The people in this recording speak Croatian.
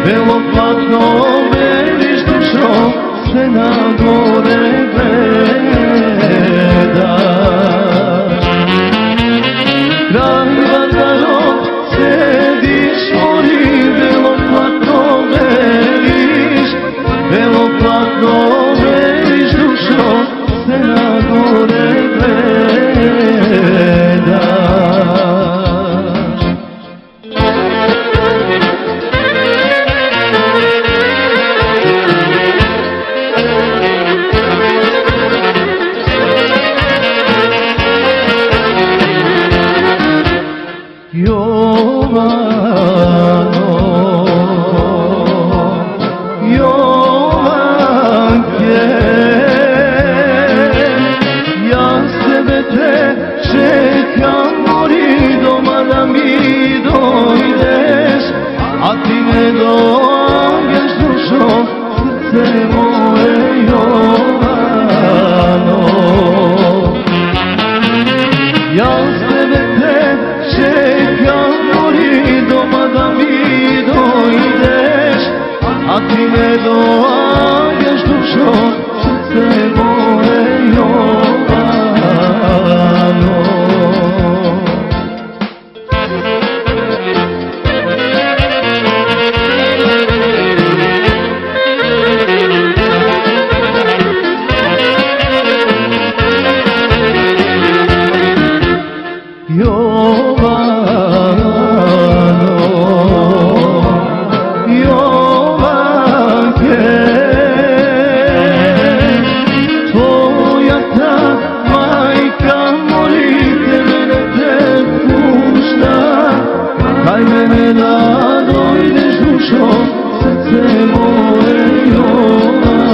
Beloplatno veliš dušo, sve na gore gledaš. Kraj Vardaro sediš, mori, beloplatno veliš, beloplatno veliš dušo, sve na gore gledaš. Jovano, Jovanke, ja sebe te čekam, mori, doma da mi dojdeš, a ti ne dođeš dušo, srce moje Jovano. Ja sebe te čekam, mori, doma da mi dojdeš, a ti ne dođeš dušo, srce moje Jovano. Jovano, Jovanke, tvoja ta majka, moli, tebe ne te pušta, kaj mene da dojdeš dušo, srce moje Jovano.